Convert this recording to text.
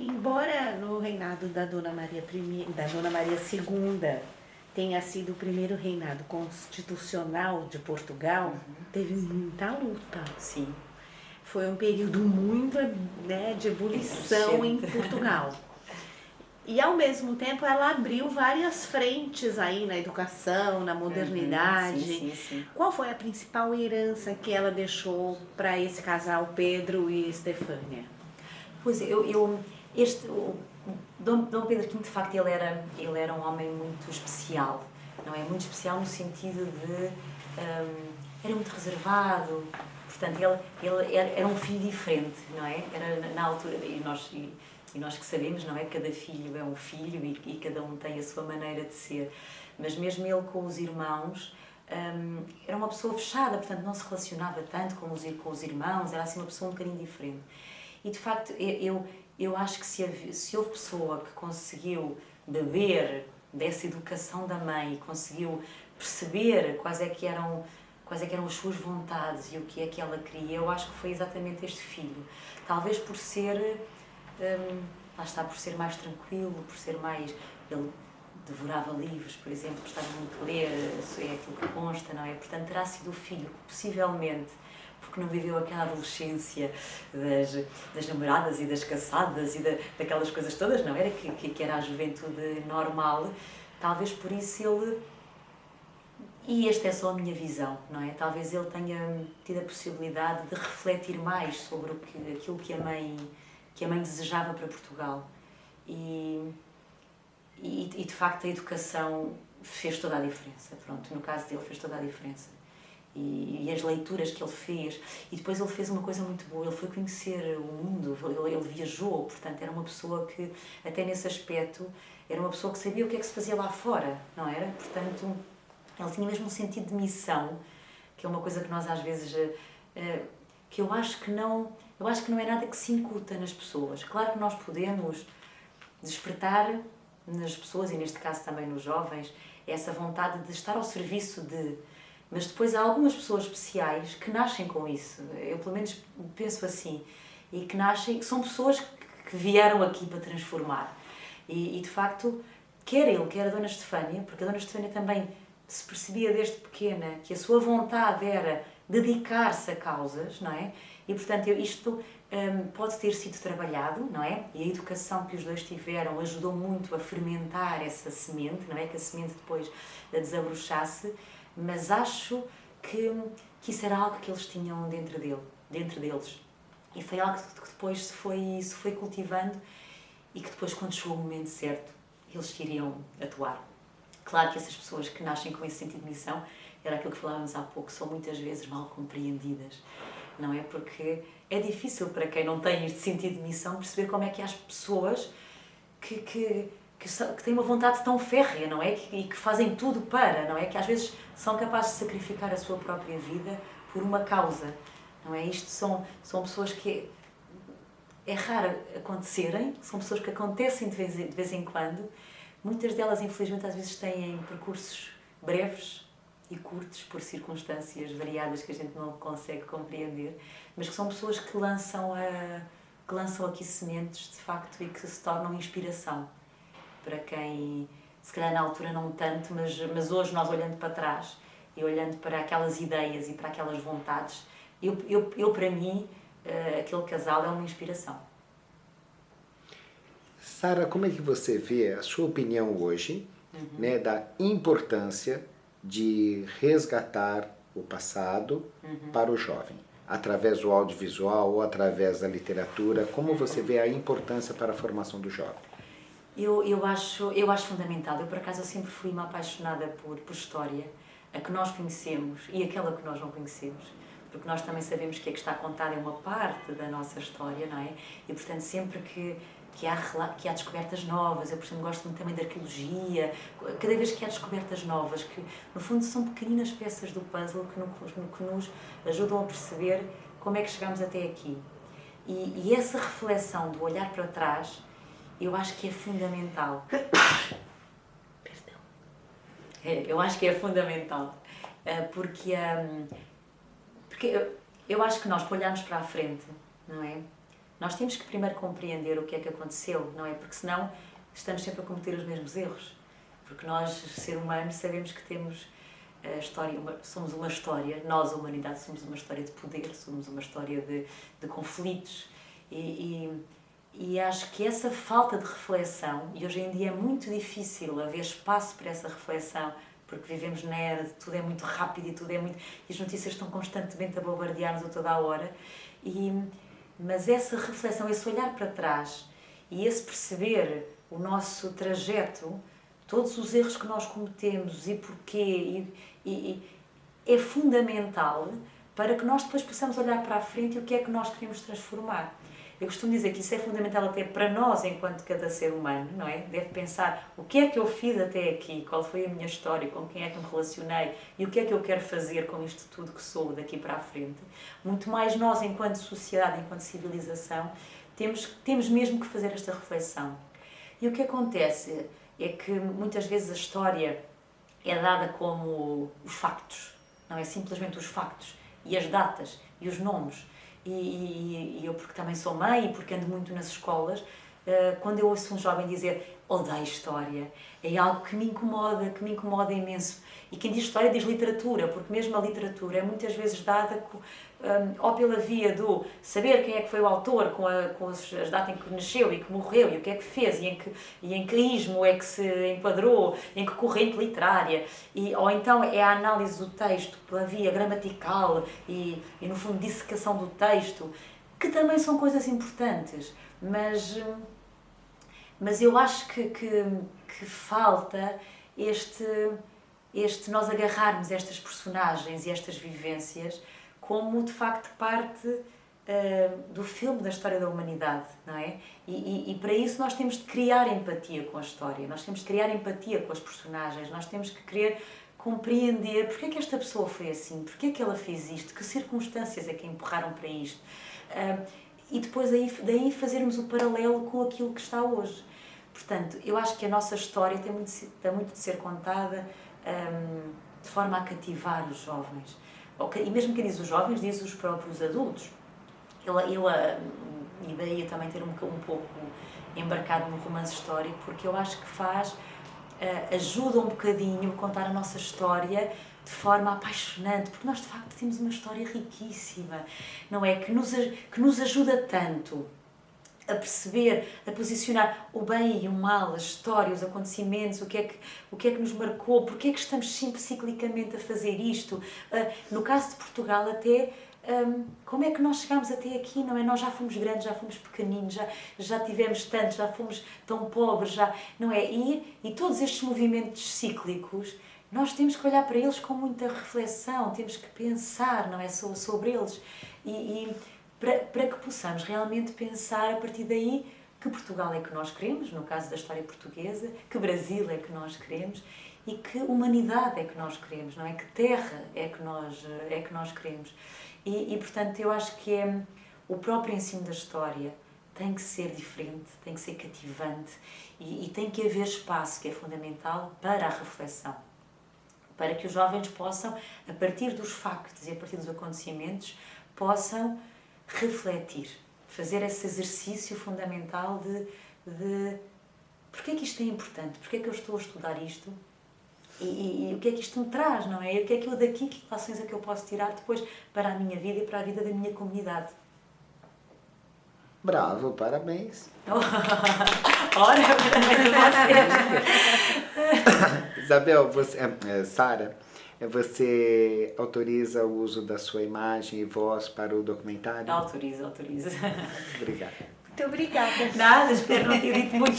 Embora no reinado da da Dona Maria II tenha sido o primeiro reinado constitucional de Portugal, teve muita luta. Sim. Foi um período muito, né, de ebulição em Portugal. E ao mesmo tempo ela abriu várias frentes aí na educação, na modernidade. Sim. Qual foi a principal herança que ela deixou para esse casal, Pedro e Estefânia? Pois, o Dom Pedro V, de facto, ele era um homem muito especial, não é? Muito especial no sentido de... era muito reservado, portanto, ele era um filho diferente, não é? Era na altura, e nós que sabemos, não é? Cada filho é um filho e cada um tem a sua maneira de ser. Mas mesmo ele com os irmãos, era uma pessoa fechada, portanto, não se relacionava tanto com os irmãos, era assim uma pessoa um bocadinho diferente. E, de facto, eu acho que se houve pessoa que conseguiu beber dessa educação da mãe e conseguiu perceber quais é que eram as suas vontades e o que é que ela queria, eu acho que foi exatamente este filho. Talvez por ser, lá está, por ser mais tranquilo, por ser mais... Ele devorava livros, por exemplo, gostava muito de ler, é aquilo que consta, não é? Portanto, terá sido o filho que possivelmente, porque não viveu aquela adolescência das namoradas e das caçadas e daquelas coisas todas, não era? Que era a juventude normal. Talvez por isso ele... E esta é só a minha visão, não é? Talvez ele tenha tido a possibilidade de refletir mais sobre aquilo que a mãe desejava para Portugal. E de facto a educação fez toda a diferença. Pronto, no caso dele fez toda a diferença. E as leituras que ele fez, e depois ele fez uma coisa muito boa, ele foi conhecer o mundo, ele viajou, portanto era uma pessoa que, até nesse aspecto, era uma pessoa que sabia o que é que se fazia lá fora, não era? Portanto, ele tinha mesmo um sentido de missão, que é uma coisa que nós às vezes, que eu acho que não é nada que se incuta nas pessoas. Claro que nós podemos despertar nas pessoas, e neste caso também nos jovens, essa vontade de estar ao serviço de... Mas depois há algumas pessoas especiais que nascem com isso. Eu, pelo menos, penso assim. E que são pessoas que vieram aqui para transformar. E de facto, quer ele, quer a Dona Estefânia, porque a Dona Estefânia também se percebia desde pequena que a sua vontade era dedicar-se a causas, não é? E, portanto, isto pode ter sido trabalhado, não é? E a educação que os dois tiveram ajudou muito a fermentar essa semente, não é? Que a semente depois desabrochasse. Mas acho que isso era algo que eles tinham dentro deles. E foi algo que depois se foi cultivando e que depois, quando chegou o momento certo, eles queriam atuar. Claro que essas pessoas que nascem com esse sentido de missão, era aquilo que falávamos há pouco, são muitas vezes mal compreendidas, não é? Porque é difícil para quem não tem este sentido de missão perceber como é que há as pessoas que têm uma vontade tão férrea, não é? E que fazem tudo para, não é? Que às vezes são capazes de sacrificar a sua própria vida por uma causa, não é? Isto são pessoas que é raro acontecerem, são pessoas que acontecem de vez em quando. Muitas delas, infelizmente, às vezes têm percursos breves e curtos por circunstâncias variadas que a gente não consegue compreender, mas que são pessoas que lançam aqui sementes, de facto, e que se tornam inspiração para quem, se calhar na altura não tanto, mas hoje nós olhando para trás e olhando para aquelas ideias e para aquelas vontades, eu para mim, aquele casal é uma inspiração. Sara, como é que você vê a sua opinião hoje, né, da importância de resgatar o passado para o jovem? Através do audiovisual ou através da literatura, como você vê a importância para a formação do jovem? Eu acho fundamental. Eu, por acaso, eu sempre fui uma apaixonada por história, a que nós conhecemos e aquela que nós não conhecemos, porque nós também sabemos que a que está contada é uma parte da nossa história, não é? E, portanto, sempre que há descobertas novas, eu, por exemplo, gosto muito também de arqueologia, cada vez que há descobertas novas, que, no fundo, são pequeninas peças do puzzle que nos ajudam a perceber como é que chegamos até aqui. E essa reflexão do olhar para trás, eu acho que é fundamental. Perdão. Eu acho que é fundamental. Porque eu acho que nós, para olharmos para a frente, não é? Nós temos que primeiro compreender o que é que aconteceu, não é? Porque senão estamos sempre a cometer os mesmos erros. Porque nós, ser humano, sabemos que temos a história, somos uma história, nós, a humanidade, somos uma história de poder, somos uma história de conflitos. E acho que essa falta de reflexão, e hoje em dia é muito difícil haver espaço para essa reflexão, porque vivemos na era de tudo é muito rápido e tudo é muito... E as notícias estão constantemente a bombardear-nos a toda a hora. Mas essa reflexão, esse olhar para trás e esse perceber o nosso trajeto, todos os erros que nós cometemos e porquê, é fundamental para que nós depois possamos olhar para a frente e o que é que nós queremos transformar. Eu costumo dizer que isso é fundamental até para nós, enquanto cada ser humano, não é? Deve pensar o que é que eu fiz até aqui, qual foi a minha história, com quem é que me relacionei e o que é que eu quero fazer com isto tudo que sou daqui para a frente. Muito mais nós, enquanto sociedade, enquanto civilização, temos mesmo que fazer esta reflexão. E o que acontece é que muitas vezes a história é dada como os factos, não é? Simplesmente os factos e as datas e os nomes. E eu, porque também sou mãe e porque ando muito nas escolas, quando eu ouço um jovem dizer odeio história, é algo que me incomoda imenso. E quem diz história diz literatura, porque mesmo a literatura é muitas vezes dada ou pela via do saber quem é que foi o autor, com as datas em que nasceu e que morreu e o que é que fez e em que ismo é que se enquadrou, em que corrente literária, ou então é a análise do texto pela via gramatical e no fundo dissecação do texto, que também são coisas importantes, mas eu acho que falta nós agarrarmos estas personagens e estas vivências como de facto parte do filme da história da humanidade, não é? E para isso nós temos de criar empatia com a história, nós temos de criar empatia com as personagens, nós temos que querer compreender porque é que esta pessoa foi assim, porque é que ela fez isto, que circunstâncias é que a empurraram para isto. E depois daí fazermos o paralelo com aquilo que está hoje. Portanto, eu acho que a nossa história tem muito de ser contada de forma a cativar os jovens. E mesmo quem diz os jovens, diz os próprios adultos. E daí eu também ter um pouco embarcado no romance histórico, porque eu acho que ajuda um bocadinho a contar a nossa história de forma apaixonante, porque nós de facto temos uma história riquíssima, não é? Que nos ajuda tanto a perceber, a posicionar o bem e o mal, a história, os acontecimentos, o que é que nos marcou, porque é que estamos sempre ciclicamente a fazer isto. No caso de Portugal até, como é que nós chegámos até aqui, não é? Nós já fomos grandes, já fomos pequeninos, já tivemos tanto, já fomos tão pobres, não é? E todos estes movimentos cíclicos, nós temos que olhar para eles com muita reflexão, temos que pensar, não é? Sobre eles. Para que possamos realmente pensar a partir daí que Portugal é que nós queremos, no caso da história portuguesa, que Brasil é que nós queremos e que humanidade é que nós queremos, não é? Que terra é que nós queremos. Portanto, eu acho que o próprio ensino da história tem que ser diferente, tem que ser cativante e tem que haver espaço, que é fundamental, para a reflexão. Para que os jovens possam, a partir dos factos e a partir dos acontecimentos, possam refletir, fazer esse exercício fundamental de porque é que isto é importante, porque é que eu estou a estudar isto e o que é que isto me traz, não é? E o que é que eu daqui, que relações é que eu posso tirar depois para a minha vida e para a vida da minha comunidade. Bravo, parabéns. Ora, parabéns a vocês. Isabel, Sara, você autoriza o uso da sua imagem e voz para o documentário? Autoriza. Obrigado. Muito obrigada. Nada, espero não ter dito muito.